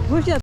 Where's the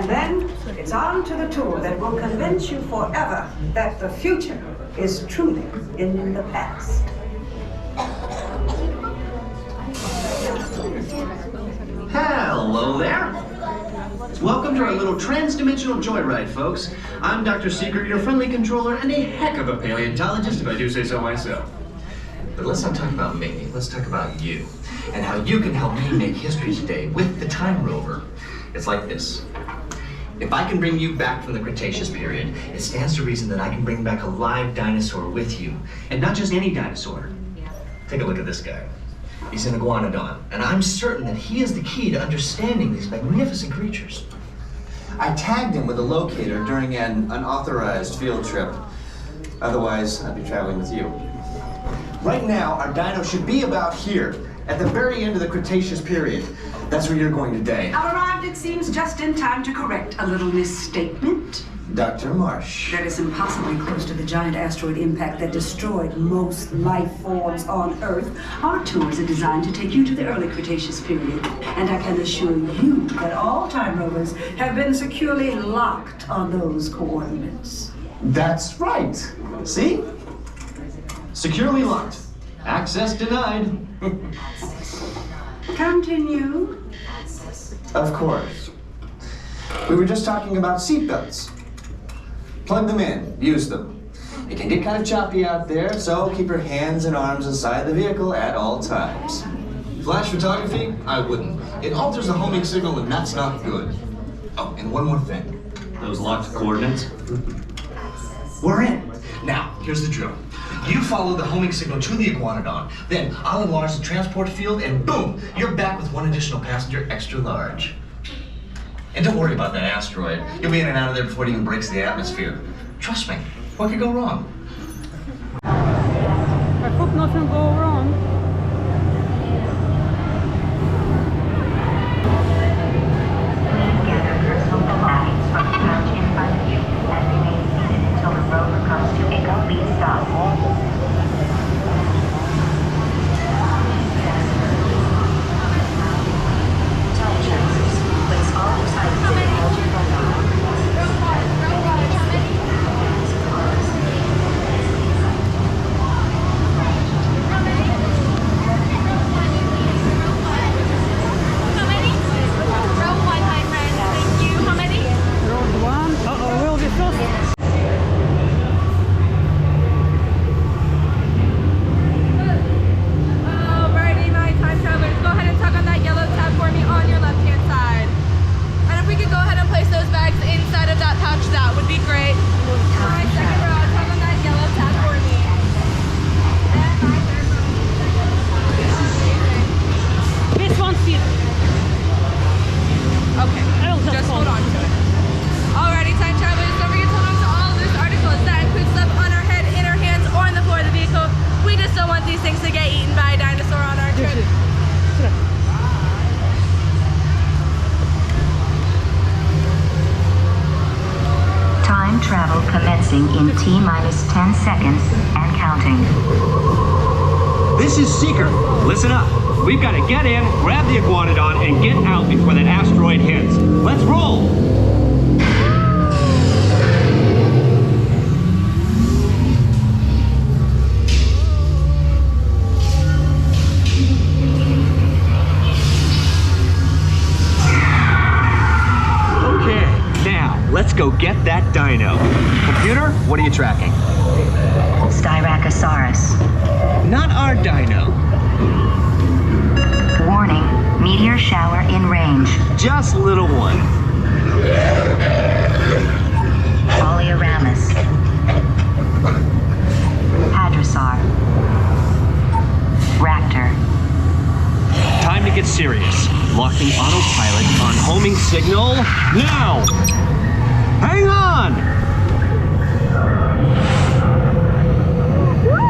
And then it's on to the tour that will convince you forever that the future is truly in the past. Hello there. Welcome to our little trans-dimensional joyride, folks. I'm Dr. Secret, your friendly controller, and a heck of a paleontologist, if I do say so myself. But let's not talk about me. Let's talk about you, and how you can help me make history today with the Time Rover. It's like this. If I can bring you back from the Cretaceous period, it stands to reason that I can bring back a live dinosaur with you. And not just any dinosaur. Take a look at this guy. He's an iguanodon, and I'm certain that he is the key to understanding these magnificent creatures. I tagged him with a locator during an unauthorized field trip. Otherwise, I'd be traveling with you. Right now, our dino should be about here, at the very end of the Cretaceous period. That's where you're going today. I've arrived, it seems, just in time to correct a little misstatement. Dr. Marsh. That is impossibly close to the giant asteroid impact that destroyed most life forms on Earth. Our tours are designed to take you to the early Cretaceous period. And I can assure you that all time rovers have been securely locked on those coordinates. That's right. See? Securely locked. Access denied. Continue. Of course. We were just talking about seatbelts. Plug them in, use them. It can get kind of choppy out there, so keep your hands and arms inside the vehicle at all times. Flash photography? I wouldn't. It alters the homing signal, and that's not good. Oh, and one more thing. Those locked coordinates? We're in. Now, here's the drill. You follow the homing signal to the iguanodon, then I'll enlarge the transport field, and boom, you're back with one additional passenger extra large. And don't worry about that asteroid. You'll be in and out of there before it even breaks the atmosphere. Trust me, what could go wrong? I hope nothing go wrong. Please gather personal belongings from the couch in front of you and remain seated until the rover comes to a complete stop. Place all your items in the algebra log. Travel commencing in T-minus 10 seconds and counting. This is Seeker. Listen up. We've got to get in, grab the iguanodon, and get out before that asteroid hits. Let's roll! Let's go get that dino. Computer, what are you tracking? Styracosaurus. Not our dino. Warning, meteor shower in range. Just little one. Polyaramus. Hadrosaur. Raptor. Time to get serious. Locking autopilot on homing signal now. Hang on!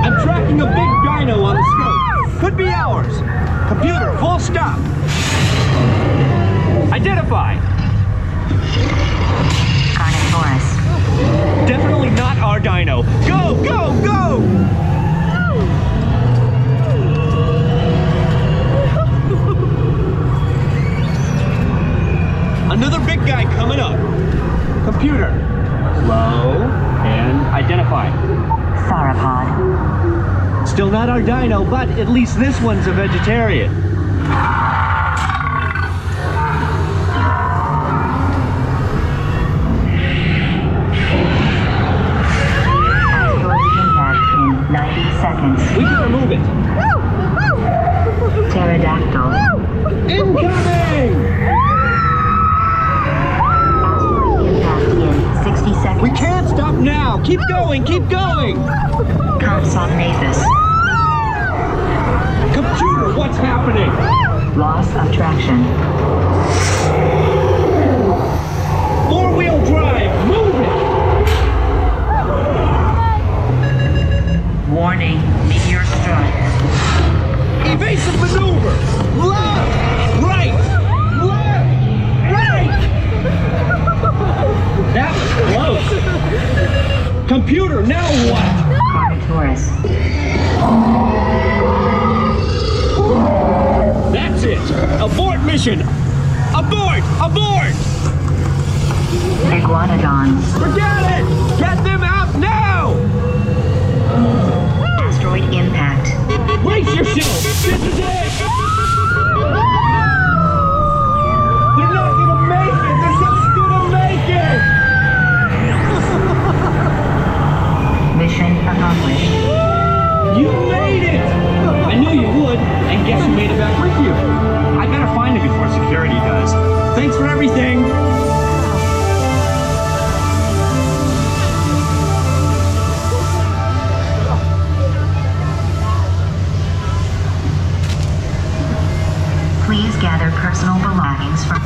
I'm tracking a big dino on the scope. Could be ours. Computer, full stop. Identify. Carnotaurus. Definitely not our dino. Go, go, go! Another big guy coming up. Computer, low and identify. Sauropod. Still not our dino, but at least this one's a vegetarian. Asteroid impact in 90 seconds. We can remove it. Pterodactyl. Incoming! Asteroid impact in 60 seconds. We can't stop now. Keep going, keep going. Compsognathus. Computer, what's happening? Loss of traction. Four-wheel drive, move it. Warning, meteor strike. Evasive maneuver. Left, right, left, right. That was close. Computer, now what? Carnotaurus. That's it. Abort mission. Abort, abort. Iguanodon. Forget it. Get them out now. Asteroid impact. Brace yourself. This is it. They're not gonna make it. They're just gonna make it. Mission accomplished. You made it. I knew you would, and guess who made it back with you? I better find it before security does. Thanks for everything. Please gather personal belongings from